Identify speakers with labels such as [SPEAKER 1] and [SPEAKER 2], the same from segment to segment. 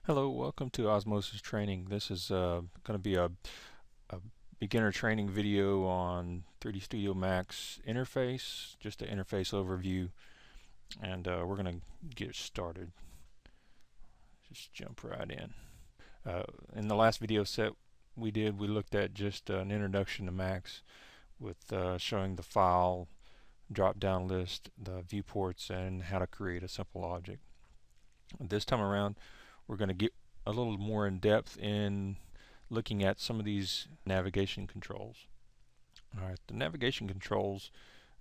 [SPEAKER 1] Hello, welcome to Osmosis Training. This is going to be a beginner training video on 3D Studio Max interface, just an interface overview, and we're going to get started. Just jump right in. In the last video set we looked at just an introduction to Max with showing the file, drop-down list, the viewports, and how to create a simple object. This time around, we're going to get a little more in depth in looking at some of these navigation controls. Alright, the navigation controls,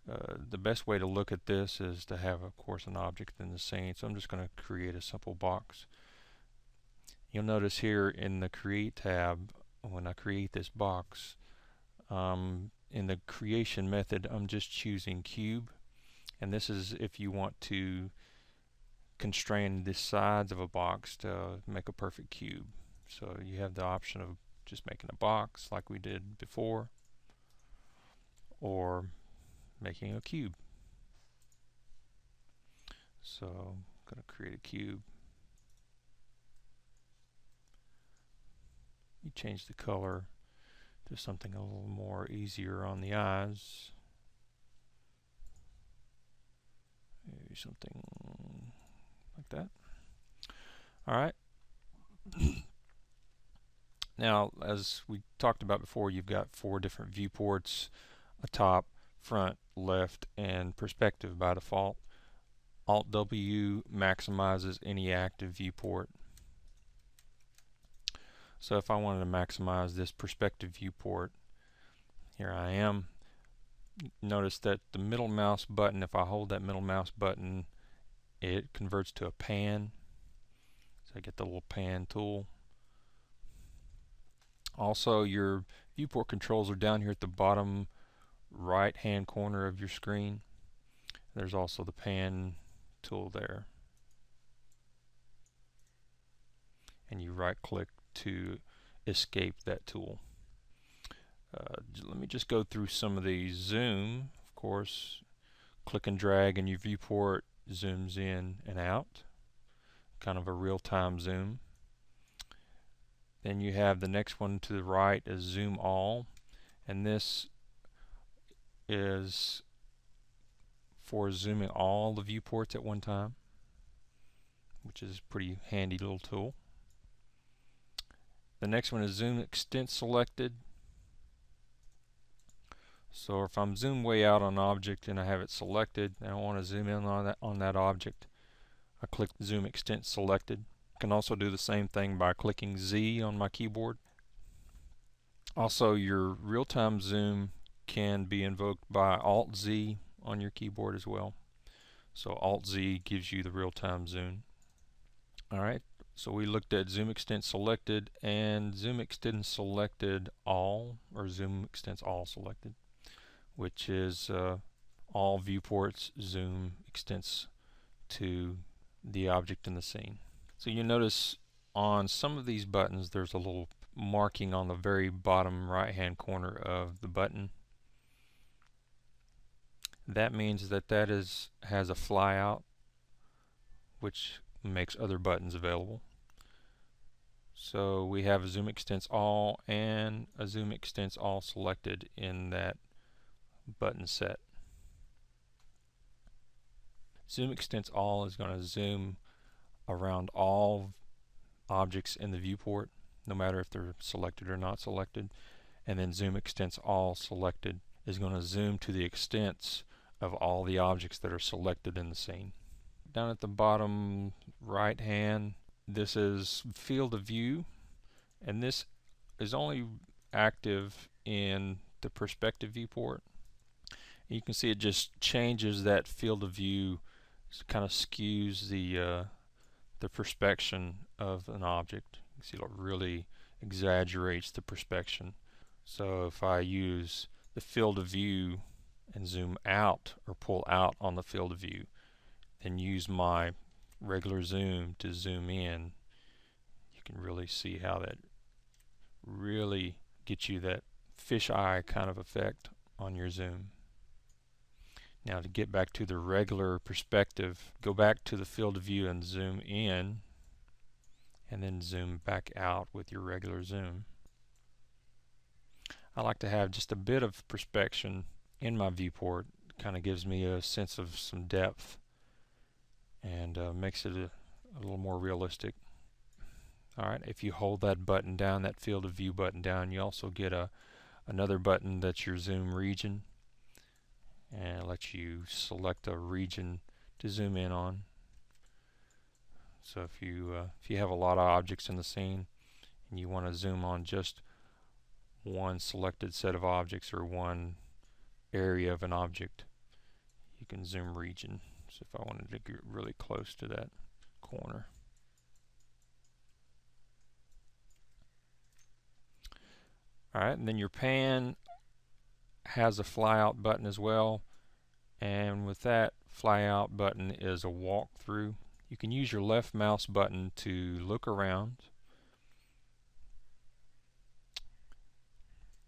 [SPEAKER 1] the best way to look at this is to have, of course, an object in the scene. So I'm just going to create a simple box. You'll notice here in the Create tab, when I create this box, in the creation method, I'm just choosing Cube. And this is if you want to constrain the sides of a box to make a perfect cube. So you have the option of just making a box like we did before, or making a cube. So I'm going to create a cube. You change the color to something a little more easier on the eyes. Maybe something like that. Alright. Now, as we talked about before, you've got 4 different viewports: a top, front, left, and perspective by default. Alt W maximizes any active viewport. So if I wanted to maximize this perspective viewport, here I am. Notice that the middle mouse button, if I hold that middle mouse button, it converts to a pan. So I get the little pan tool. Also, your viewport controls are down here at the bottom right hand corner of your screen. There's also the pan tool there. And you right click to escape that tool. Let me just go through some of these. Zoom, of course, click and drag and your viewport zooms in and out, kind of a real-time zoom. Then you have the next one to the right is Zoom All, and this is for zooming all the viewports at one time, which is a pretty handy little tool. The next one is Zoom Extent Selected. So if I'm zoomed way out on an object and I have it selected and I want to zoom in on that object, I click Zoom Extent Selected. I can also do the same thing by clicking Z on my keyboard. Also, your real-time zoom can be invoked by Alt Z on your keyboard as well. So Alt Z gives you the real-time zoom. Alright, so we looked at Zoom Extent Selected and Zoom Extent Selected All, or Zoom Extents All Selected, which is all viewports zoom extents to the object in the scene. So you notice on some of these buttons there's a little marking on the very bottom right hand corner of the button. That means that has a flyout, which makes other buttons available. So we have a Zoom Extents All and a Zoom Extents All selected in that button set. Zoom Extents All is going to zoom around all objects in the viewport, no matter if they're selected or not selected. And then Zoom Extents All selected is going to zoom to the extents of all the objects that are selected in the scene. Down at the bottom right hand, this is field of view, and this is only active in the perspective viewport. And you can see it just changes that field of view, kind of skews the perspection of an object. You can see it really exaggerates the perspection. So if I use the field of view and zoom out or pull out on the field of view, then use my regular zoom to zoom in, you can really see how that really gets you that fisheye kind of effect on your zoom. Now to get back to the regular perspective, go back to the field of view and zoom in, and then zoom back out with your regular zoom. I like to have just a bit of perspection in my viewport. It kind of gives me a sense of some depth and makes it a little more realistic. Alright, if you hold that button down, that field of view button down, you also get another button that's your zoom region, and it lets you select a region to zoom in on. So if you have a lot of objects in the scene and you want to zoom on just one selected set of objects or one area of an object, you can zoom region. So if I wanted to get really close to that corner. Alright, and then your pan has a fly out button as well, and with that fly out button is a walkthrough. You can use your left mouse button to look around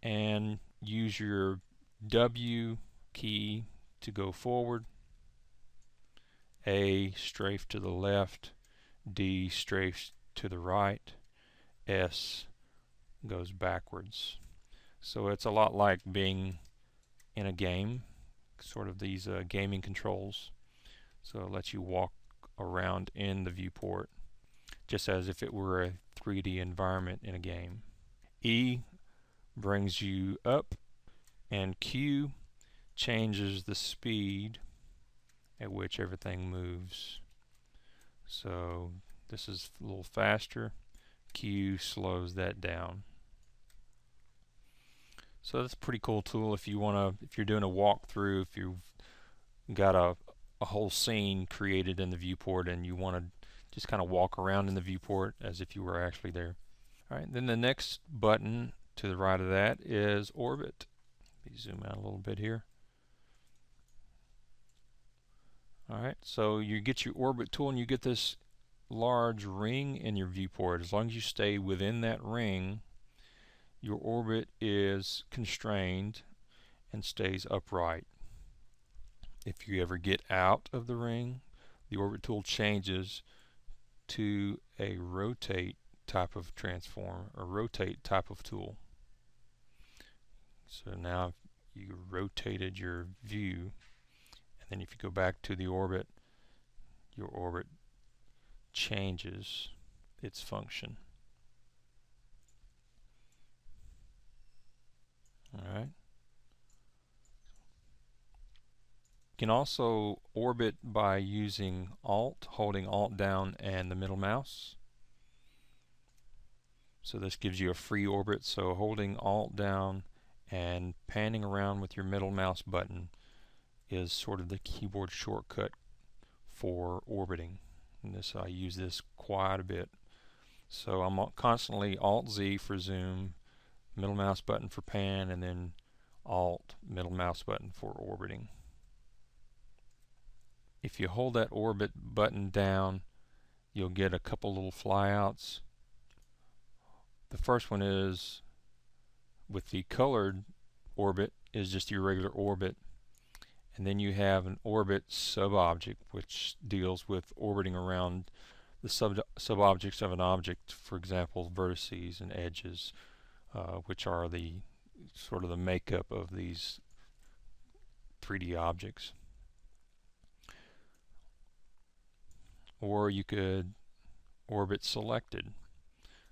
[SPEAKER 1] and use your W key to go forward, A strafe to the left, D strafe to the right, S goes backwards. So it's a lot like being in a game, sort of these gaming controls. So it lets you walk around in the viewport just as if it were a 3D environment in a game. E brings you up, and Q changes the speed at which everything moves. So this is a little faster. Q slows that down. So that's a pretty cool tool if you're doing a walkthrough, if you've got a whole scene created in the viewport and you want to just kind of walk around in the viewport as if you were actually there. Alright, then the next button to the right of that is Orbit. Let me zoom out a little bit here. Alright, so you get your Orbit tool and you get this large ring in your viewport. As long as you stay within that ring, your orbit is constrained and stays upright. If you ever get out of the ring, the orbit tool changes to a rotate type of transform, or rotate type of tool. So now you rotated your view, and then if you go back to the orbit, your orbit changes its function. Alright. You can also orbit by using Alt, holding Alt down and the middle mouse. So this gives you a free orbit, so holding Alt down and panning around with your middle mouse button is sort of the keyboard shortcut for orbiting. And this, I use this quite a bit. So I'm constantly Alt Z for zoom, middle mouse button for pan, and then Alt middle mouse button for orbiting. If you hold that orbit button down, you'll get a couple little flyouts. The first one is with the colored orbit is just your regular orbit, and then you have an orbit sub-object which deals with orbiting around the sub-objects of an object, for example vertices and edges, which are the sort of the makeup of these 3D objects. Or you could orbit selected.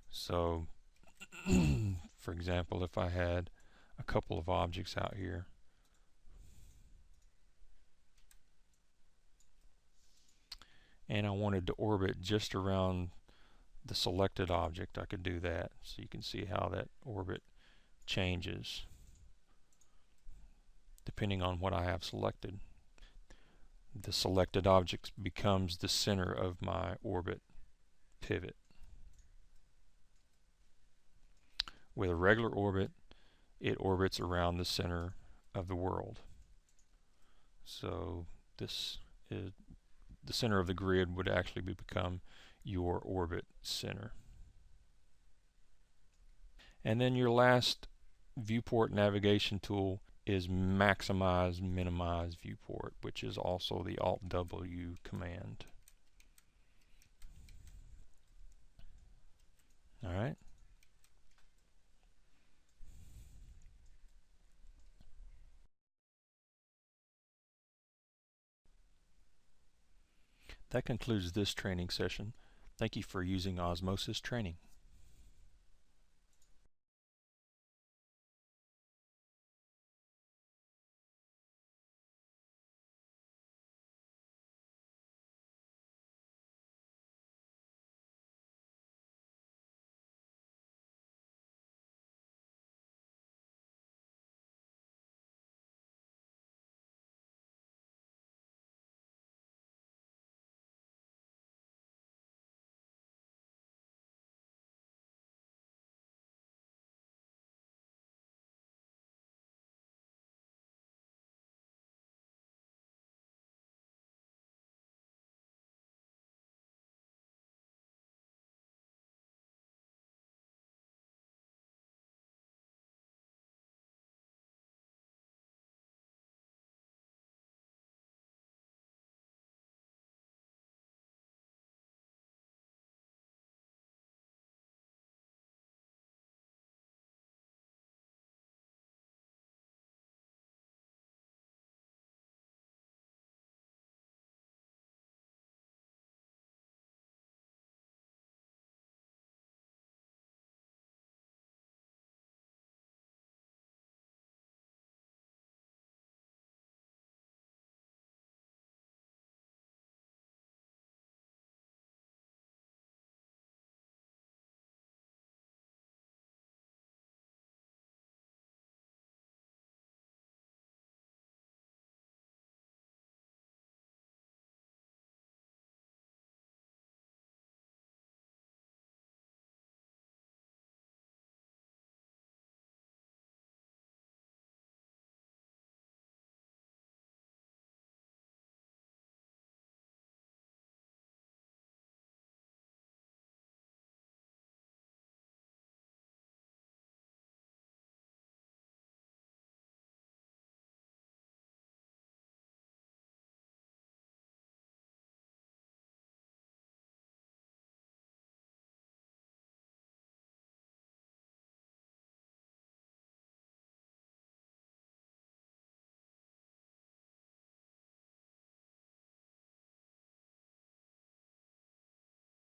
[SPEAKER 1] So for example, if I had a couple of objects out here, and I wanted to orbit just around the selected object, I could do that. So you can see how that orbit changes depending on what I have selected. The selected object becomes the center of my orbit pivot. With a regular orbit, it orbits around the center of the world. So this is the center of the grid would actually become your orbit center. And then your last viewport navigation tool is maximize minimize viewport, which is also the Alt W command. That concludes this training session. Thank you for using Osmosis Training.